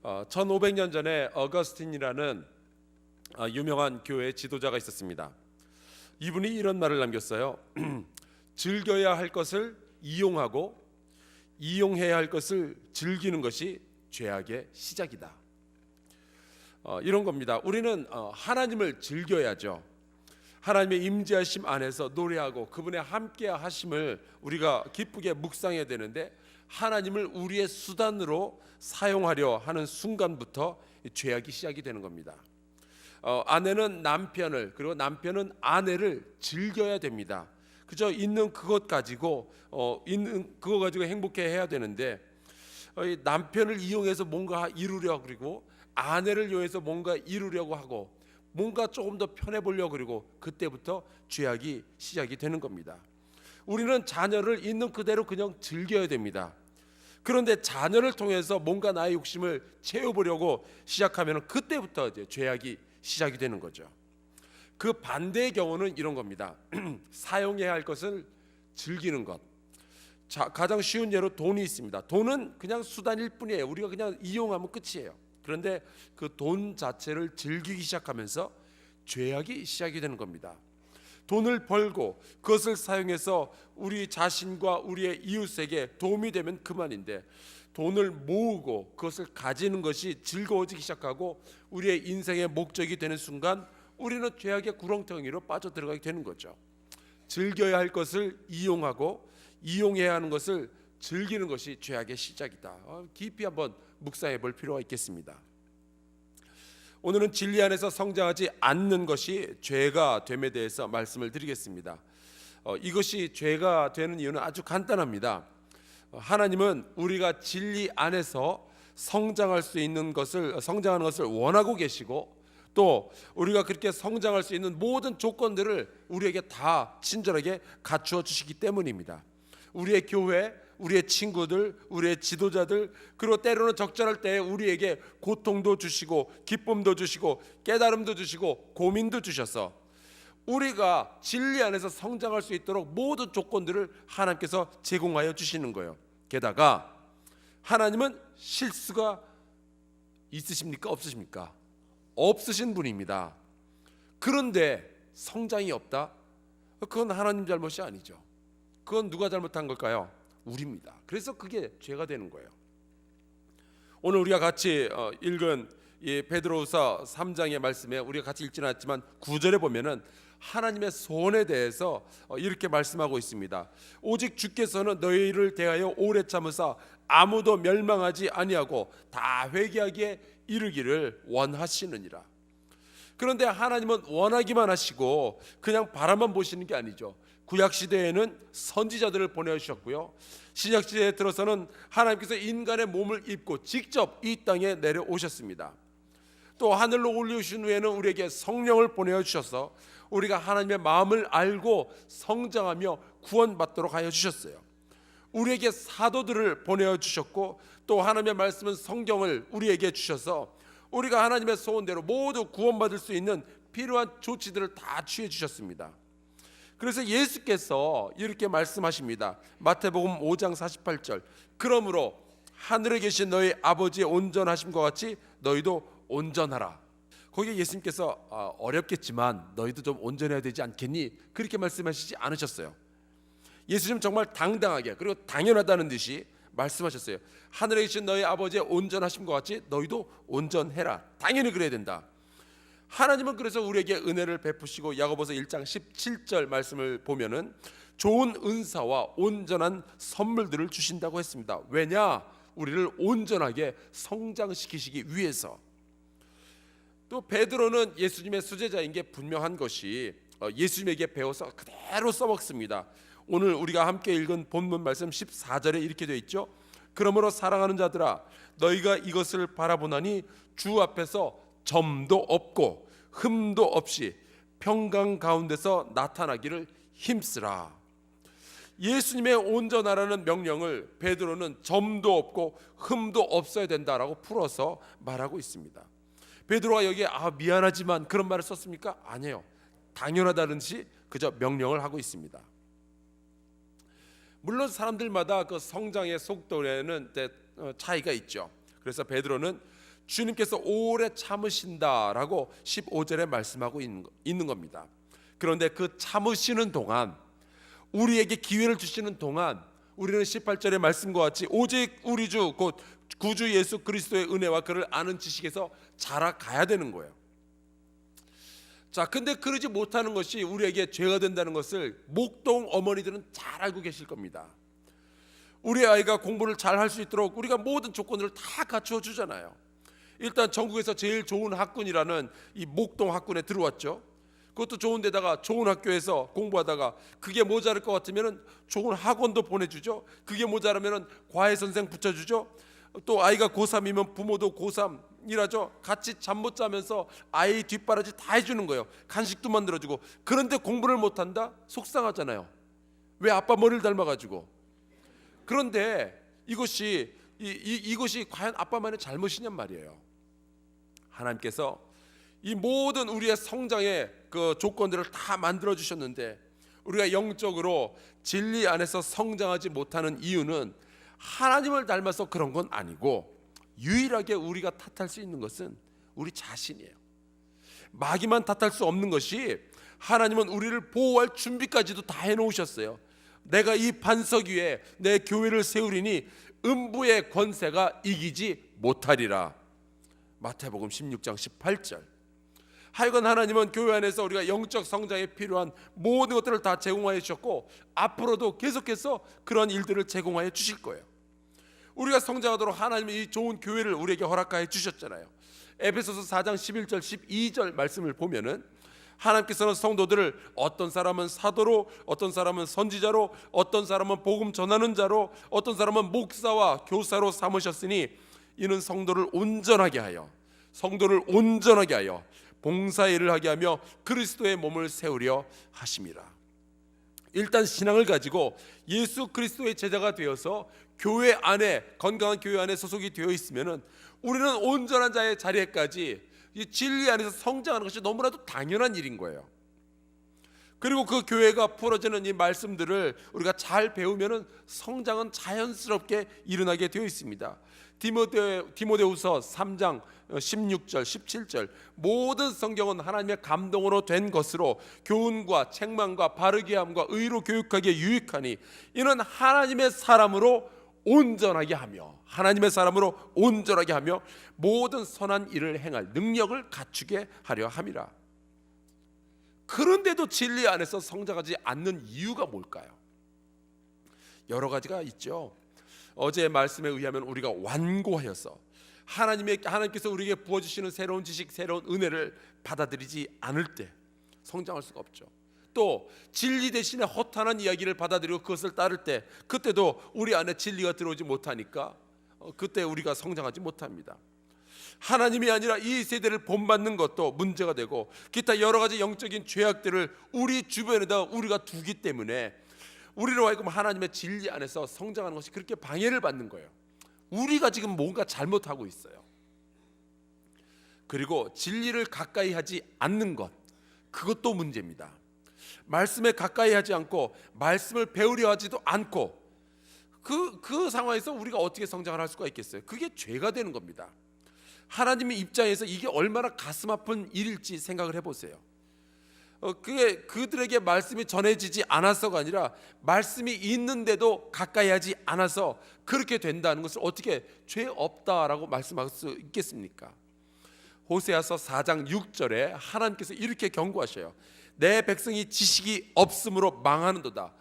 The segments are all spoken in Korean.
1500년 전에 어거스틴이라는 유명한 교회 지도자가 있었습니다. 이분이 이런 말을 남겼어요. 즐겨야 할 것을 이용하고 이용해야 할 것을 즐기는 것이 죄악의 시작이다. 이런 겁니다. 우리는 하나님을 즐겨야죠. 하나님의 임재하심 안에서 노래하고 그분의 함께 하심을 우리가 기쁘게 묵상해야 되는데, 하나님을 우리의 수단으로 사용하려 하는 순간부터 죄악이 시작이 되는 겁니다. 아내는 남편을, 그리고 남편은 아내를 즐겨야 됩니다. 그저 있는 그것 가지고 있는 그거 가지고 행복해해야 되는데, 남편을 이용해서 뭔가 이루려, 그리고 아내를 이용해서 뭔가 이루려고 하고 뭔가 조금 더 편해 보려고, 그리고 그때부터 죄악이 시작이 되는 겁니다. 우리는 자녀를 있는 그대로 그냥 즐겨야 됩니다. 그런데 자녀를 통해서 뭔가 나의 욕심을 채워보려고 시작하면 그때부터 이제 죄악이 시작이 되는 거죠. 그 반대의 경우는 이런 겁니다. 사용해야 할 것을 즐기는 것. 자, 가장 쉬운 예로 돈이 있습니다. 돈은 그냥 수단일 뿐이에요. 우리가 그냥 이용하면 끝이에요. 그런데 그 돈 자체를 즐기기 시작하면서 죄악이 시작이 되는 겁니다. 돈을 벌고 그것을 사용해서 우리 자신과 우리의 이웃에게 도움이 되면 그만인데, 돈을 모으고 그것을 가지는 것이 즐거워지기 시작하고 우리의 인생의 목적이 되는 순간 우리는 죄악의 구렁텅이로 빠져들어가게 되는 거죠. 즐겨야 할 것을 이용하고 이용해야 하는 것을 즐기는 것이 죄악의 시작이다. 깊이 한번 묵상해 볼 필요가 있겠습니다. 오늘은 진리 안에서 성장하지 않는 것이 죄가 됨에 대해서 말씀을 드리겠습니다. 이것이 죄가 되는 이유는 아주 간단합니다. 하나님은 우리가 진리 안에서 성장할 수 있는 것을, 성장하는 것을 원하고 계시고, 또 우리가 그렇게 성장할 수 있는 모든 조건들을 우리에게 다 친절하게 갖추어 주시기 때문입니다. 우리의 교회, 우리의 친구들, 우리의 지도자들, 그리고 때로는 적절할 때 우리에게 고통도 주시고 기쁨도 주시고 깨달음도 주시고 고민도 주셔서 우리가 진리 안에서 성장할 수 있도록 모든 조건들을 하나님께서 제공하여 주시는 거예요. 게다가 하나님은 실수가 있으십니까? 없으십니까? 없으신 분입니다. 그런데 성장이 없다? 그건 하나님 잘못이 아니죠. 그건 누가 잘못한 걸까요? 우리입니다. 그래서 그게 죄가 되는 거예요. 오늘 우리가 같이 읽은 이 베드로후서 3장의 말씀에 우리가 같이 읽지는 않았지만 9절에 보면은 하나님의 소원에 대해서 이렇게 말씀하고 있습니다. 오직 주께서는 너희를 대하여 오래 참으사 아무도 멸망하지 아니하고 다 회개하기에 이르기를 원하시느니라. 그런데 하나님은 원하기만 하시고 그냥 바라만 보시는 게 아니죠. 구약 시대에는 선지자들을 보내주셨고요, 신약 시대에 들어서는 하나님께서 인간의 몸을 입고 직접 이 땅에 내려오셨습니다. 또 하늘로 올리신 후에는 우리에게 성령을 보내주셔서 우리가 하나님의 마음을 알고 성장하며 구원받도록 하여 주셨어요. 우리에게 사도들을 보내주셨고, 또 하나님의 말씀은 성경을 우리에게 주셔서 우리가 하나님의 소원대로 모두 구원받을 수 있는 필요한 조치들을 다 취해 주셨습니다. 그래서 예수께서 이렇게 말씀하십니다. 마태복음 5장 48절. 그러므로 하늘에 계신 너희 아버지의 온전하심과 같이 너희도 온전하라. 거기에 예수님께서 어렵겠지만 너희도 좀 온전해야 되지 않겠니? 그렇게 말씀하시지 않으셨어요. 예수님 정말 당당하게, 그리고 당연하다는 듯이 말씀하셨어요. 하늘에 계신 너희 아버지의 온전하심과 같이 너희도 온전해라. 당연히 그래야 된다. 하나님은 그래서 우리에게 은혜를 베푸시고 야고보서 1장 17절 말씀을 보면은 좋은 은사와 온전한 선물들을 주신다고 했습니다. 왜냐? 우리를 온전하게 성장시키시기 위해서. 또 베드로는 예수님의 수제자인 게 분명한 것이 예수님에게 배워서 그대로 써먹습니다. 오늘 우리가 함께 읽은 본문 말씀 14절에 이렇게 되어 있죠. 그러므로 사랑하는 자들아, 너희가 이것을 바라보나니 주 앞에서 점도 없고 흠도 없이 평강 가운데서 나타나기를 힘쓰라. 예수님의 온전하라는 명령을 베드로는 점도 없고 흠도 없어야 된다라고 풀어서 말하고 있습니다. 베드로가 여기에 미안하지만 그런 말을 썼습니까? 아니에요. 당연하다는 듯이 그저 명령을 하고 있습니다. 물론 사람들마다 그 성장의 속도에는 차이가 있죠. 그래서 베드로는 주님께서 오래 참으신다라고 15절에 말씀하고 있는 겁니다. 그런데 그 참으시는 동안, 우리에게 기회를 주시는 동안 우리는 18절의 말씀과 같이 오직 우리 주 곧 구주 예수 그리스도의 은혜와 그를 아는 지식에서 자라가야 되는 거예요. 자, 근데 그러지 못하는 것이 우리에게 죄가 된다는 것을 목동 어머니들은 잘 알고 계실 겁니다. 우리 아이가 공부를 잘 할 수 있도록 우리가 모든 조건을 다 갖추어 주잖아요. 일단 전국에서 제일 좋은 학군이라는 이 목동 학군에 들어왔죠. 그것도 좋은 데다가 좋은 학교에서 공부하다가 그게 모자랄 것 같으면 좋은 학원도 보내주죠. 그게 모자라면 과외 선생 붙여주죠. 또 아이가 고3이면 부모도 고3이라죠. 같이 잠 못 자면서 아이 뒷바라지 다 해주는 거예요. 간식도 만들어주고. 그런데 공부를 못한다? 속상하잖아요. 왜 아빠 머리를 닮아가지고. 그런데 이것이 과연 아빠만의 잘못이냔 말이에요. 하나님께서 이 모든 우리의 성장의 그 조건들을 다 만들어 주셨는데 우리가 영적으로 진리 안에서 성장하지 못하는 이유는 하나님을 닮아서 그런 건 아니고 유일하게 우리가 탓할 수 있는 것은 우리 자신이에요. 마귀만 탓할 수 없는 것이 하나님은 우리를 보호할 준비까지도 다 해놓으셨어요. 내가 이 반석 위에 내 교회를 세우리니 음부의 권세가 이기지 못하리라. 마태복음 16장 18절. 하여간 하나님은 교회 안에서 우리가 영적 성장에 필요한 모든 것들을 다 제공하여 주셨고 앞으로도 계속해서 그런 일들을 제공하여 주실 거예요. 우리가 성장하도록 하나님이 이 좋은 교회를 우리에게 허락하여 주셨잖아요. 에베소서 4장 11절 12절 말씀을 보면은 하나님께서는 성도들을 어떤 사람은 사도로, 어떤 사람은 선지자로, 어떤 사람은 복음 전하는 자로, 어떤 사람은 목사와 교사로 삼으셨으니 이는 성도를 온전하게 하여 봉사일을 하게 하며 그리스도의 몸을 세우려 하심이라. 일단 신앙을 가지고 예수 그리스도의 제자가 되어서 교회 안에, 건강한 교회 안에 소속이 되어 있으면은 우리는 온전한 자의 자리에까지 이 진리 안에서 성장하는 것이 너무나도 당연한 일인 거예요. 그리고 그 교회가 풀어지는 이 말씀들을 우리가 잘 배우면은 성장은 자연스럽게 일어나게 되어 있습니다. 디모데후서 3장 16절 17절 모든 성경은 하나님의 감동으로 된 것으로 교훈과 책망과 바르게 함과 의로 교육하기에 유익하니 이는 하나님의 사람으로 온전하게 하며 모든 선한 일을 행할 능력을 갖추게 하려 함이라. 그런데도 진리 안에서 성장하지 않는 이유가 뭘까요? 여러 가지가 있죠. 어제의 말씀에 의하면 우리가 완고하여서 하나님께서 우리에게 부어주시는 새로운 지식, 새로운 은혜를 받아들이지 않을 때 성장할 수가 없죠. 또 진리 대신에 허탄한 이야기를 받아들이고 그것을 따를 때 그때도 우리 안에 진리가 들어오지 못하니까 그때 우리가 성장하지 못합니다. 하나님이 아니라 이 세대를 본받는 것도 문제가 되고 기타 여러 가지 영적인 죄악들을 우리 주변에다 우리가 두기 때문에 우리로 하여금 하나님의 진리 안에서 성장하는 것이 그렇게 방해를 받는 거예요. 우리가 지금 뭔가 잘못하고 있어요. 그리고 진리를 가까이 하지 않는 것, 그것도 문제입니다. 말씀에 가까이 하지 않고 말씀을 배우려 하지도 않고 그 상황에서 우리가 어떻게 성장을 할 수가 있겠어요? 그게 죄가 되는 겁니다. 하나님의 입장에서 이게 얼마나 가슴 아픈 일일지 생각을 해보세요. 그게 그들에게 말씀이 전해지지 않아서가 아니라 말씀이 있는데도 가까이 하지 않아서 그렇게 된다는 것을 어떻게 죄 없다라고 말씀할 수 있겠습니까? 호세아서 4장 6절에 하나님께서 이렇게 경고하셔요. 내 백성이 지식이 없으므로 망하는도다.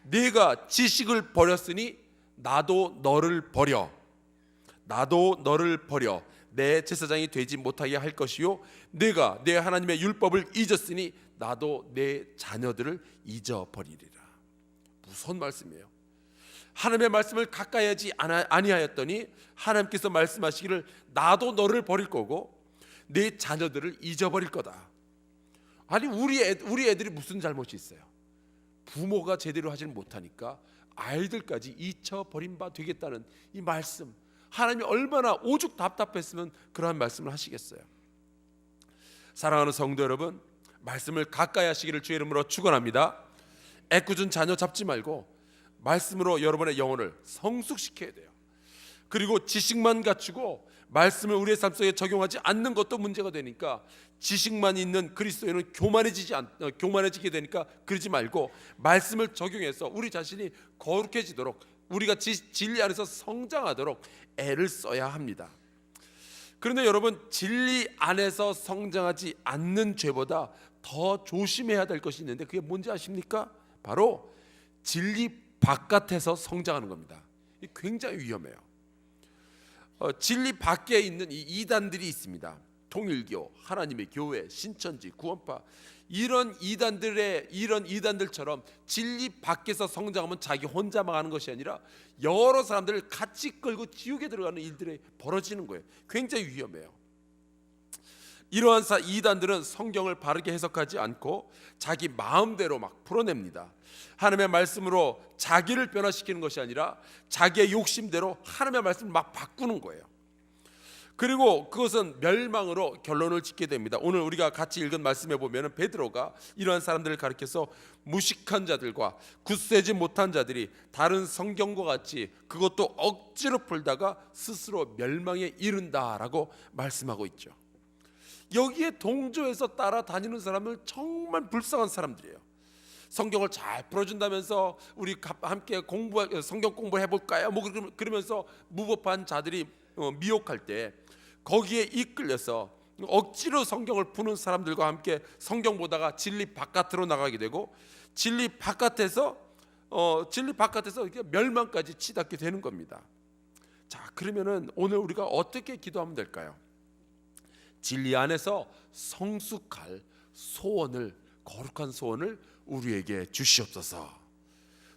네가 지식을 버렸으니 나도 너를 버려 내 제사장이 되지 못하게 할 것이요 네가 내 하나님의 율법을 잊었으니 나도 내 자녀들을 잊어버리리라. 무서운 말씀이에요. 하나님의 말씀을 가까이 하지 아니하였더니 하나님께서 말씀하시기를 나도 너를 버릴 거고 내 자녀들을 잊어버릴 거다. 아니 우리 애들이 무슨 잘못이 있어요? 부모가 제대로 하지 못하니까 아이들까지 잊혀버린 바 되겠다는 이 말씀, 하나님이 얼마나 오죽 답답했으면 그러한 말씀을 하시겠어요? 사랑하는 성도 여러분, 말씀을 가까이 하시기를 주의 이름으로 축원합니다. 애꿎은 자녀 잡지 말고 말씀으로 여러분의 영혼을 성숙시켜야 돼요. 그리고 지식만 갖추고 말씀을 우리의 삶 속에 적용하지 않는 것도 문제가 되니까 지식만 있는 그리스도인은 교만해지게 되니까 그러지 말고 말씀을 적용해서 우리 자신이 거룩해지도록 우리가 진리 안에서 성장하도록 애를 써야 합니다. 그런데 여러분, 진리 안에서 성장하지 않는 죄보다 더 조심해야 될 것이 있는데 그게 뭔지 아십니까? 바로 진리 바깥에서 성장하는 겁니다. 이게 굉장히 위험해요. 진리 밖에 있는 이 이단들이 있습니다. 통일교, 하나님의 교회, 신천지, 구원파, 이런 이단들처럼 진리 밖에서 성장하면 자기 혼자 망하는 것이 아니라 여러 사람들을 같이 끌고 지옥에 들어가는 일들이 벌어지는 거예요. 굉장히 위험해요. 이러한 이단들은 성경을 바르게 해석하지 않고 자기 마음대로 막 풀어냅니다. 하나님의 말씀으로 자기를 변화시키는 것이 아니라 자기의 욕심대로 하나님의 말씀을 막 바꾸는 거예요. 그리고 그것은 멸망으로 결론을 짓게 됩니다. 오늘 우리가 같이 읽은 말씀에 보면 베드로가 이러한 사람들을 가리켜서 무식한 자들과 굳세지 못한 자들이 다른 성경과 같이 그것도 억지로 풀다가 스스로 멸망에 이른다라고 말씀하고 있죠. 여기에 동조해서 따라다니는 사람은 정말 불쌍한 사람들이에요. 성경을 잘 풀어준다면서 우리 함께 성경 공부해볼까요? 뭐 그러면서 무법한 자들이 미혹할 때 거기에 이끌려서 억지로 성경을 푸는 사람들과 함께 성경 보다가 진리 바깥으로 나가게 되고 진리 바깥에서 이렇게 멸망까지 치닫게 되는 겁니다. 자, 그러면은 오늘 우리가 어떻게 기도하면 될까요? 진리 안에서 성숙할 소원을, 거룩한 소원을 우리에게 주시옵소서.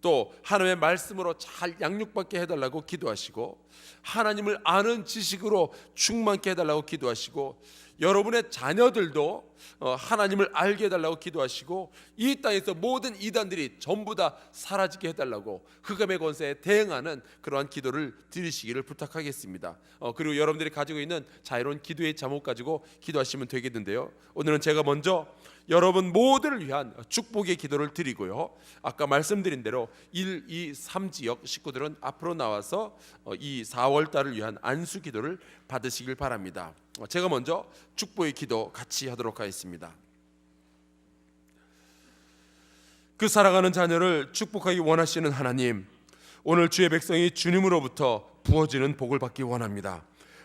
또 하나님의 말씀으로 잘 양육받게 해달라고 기도하시고 하나님을 아는 지식으로 충만케 해달라고 기도하시고 여러분의 자녀들도 하나님을 알게 해달라고 기도하시고 이 땅에서 모든 이단들이 전부 다 사라지게 해달라고 흑암의 권세에 대응하는 그러한 기도를 드리시기를 부탁하겠습니다. 그리고 여러분들이 가지고 있는 자유로운 기도의 제목 가지고 기도하시면 되겠는데요, 오늘은 제가 먼저 여러분 모두를 위한 축복의 기도를 드리고요, 아까 말씀드린 대로 1, 2, 3지역 식구들은 앞으로 나와서 이 4월달을 위한 안수 기도를 받으시길 바랍니다. 제가 먼저 축복의 기도 같이 하도록 하겠습니다. 그 사랑하는 자녀를 축복하기 원하시는 하나님, 오늘 주의 백성이 주님으로부터 부어지는 복을 받기 원합니다.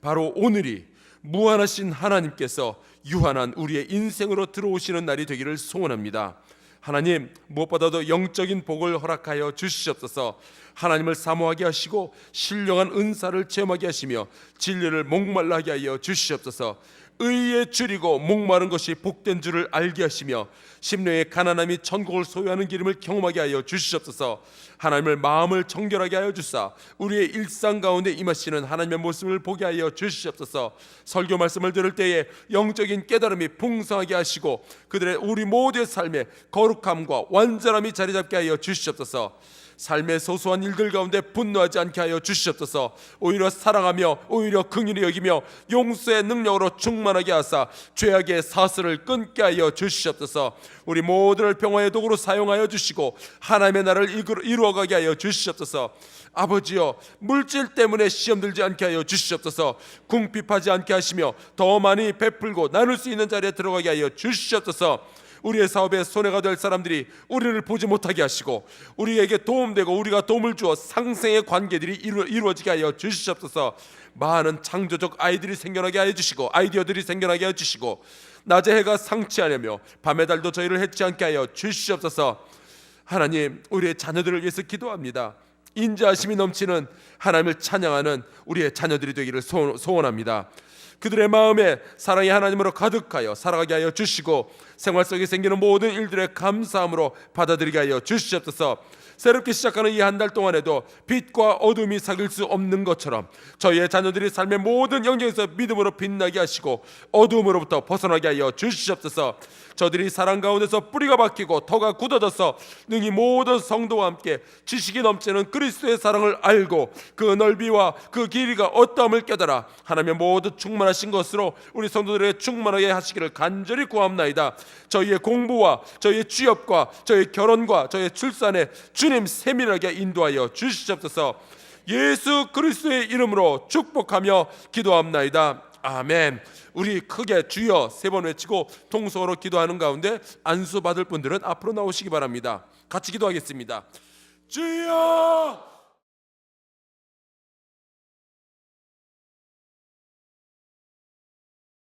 바로 오늘이 무한하신 하나님께서 유한한 우리의 인생으로 들어오시는 날이 되기를 소원합니다. 하나님, 무엇보다도 영적인 복을 허락하여 주시옵소서. 하나님을 사모하게 하시고 신령한 은사를 체험하게 하시며 진리를 목말라 하게 하여 주시옵소서. 의에 줄이고 목마른 것이 복된 줄을 알게 하시며 심령의 가난함이 천국을 소유하는 기름을 경험하게 하여 주시옵소서. 하나님을 마음을 정결하게 하여 주사 우리의 일상 가운데 임하시는 하나님의 모습을 보게 하여 주시옵소서. 설교 말씀을 들을 때에 영적인 깨달음이 풍성하게 하시고 그들의 우리 모두의 삶에 거룩함과 완전함이 자리 잡게 하여 주시옵소서. 삶의 소소한 일들 가운데 분노하지 않게 하여 주시옵소서. 오히려 사랑하며 오히려 긍휼히 여기며 용서의 능력으로 충만하게 하사 죄악의 사슬을 끊게 하여 주시옵소서. 우리 모두를 평화의 도구로 사용하여 주시고 하나님의 나라를 이루어가게 하여 주시옵소서. 아버지여, 물질 때문에 시험 들지 않게 하여 주시옵소서. 궁핍하지 않게 하시며 더 많이 베풀고 나눌 수 있는 자리에 들어가게 하여 주시옵소서. 우리의 사업에 손해가 될 사람들이 우리를 보지 못하게 하시고 우리에게 도움되고 우리가 도움을 주어 상생의 관계들이 이루어지게 하여 주시옵소서. 많은 창조적 아이디어들이 생겨나게 하여 주시고 낮에 해가 상치하려며 밤의 달도 저희를 해치 않게 하여 주시옵소서. 하나님, 우리의 자녀들을 위해서 기도합니다. 인자하심이 넘치는 하나님을 찬양하는 우리의 자녀들이 되기를 소원합니다. 그들의 마음에 사랑이 하나님으로 가득하여 살아가게 하여 주시고 생활 속에 생기는 모든 일들의 감사함으로 받아들이게 하여 주시옵소서. 새롭게 시작하는 이 한 달 동안에도 빛과 어둠이 사귈 수 없는 것처럼 저희의 자녀들이 삶의 모든 영역에서 믿음으로 빛나게 하시고 어둠으로부터 벗어나게 하여 주시옵소서. 저들이 사랑 가운데서 뿌리가 박히고 터가 굳어져서 능히 모든 성도와 함께 지식이 넘치는 그리스도의 사랑을 알고 그 넓이와 그 길이가 어떠함을 깨달아 하나님의 모두 충만하신 것으로 우리 성도들에게 충만하게 하시기를 간절히 구합나이다. 저희의 공부와 저희의 취업과 저희의 결혼과 저희의 출산에 주님 세밀하게 인도하여 주시옵소서. 예수 그리스도의 이름으로 축복하며 기도합나이다. 아멘. 우리 크게 주여 3번 외치고 통성으로 기도하는 가운데 안수 받을 분들은 앞으로 나오시기 바랍니다. 같이 기도하겠습니다. 주여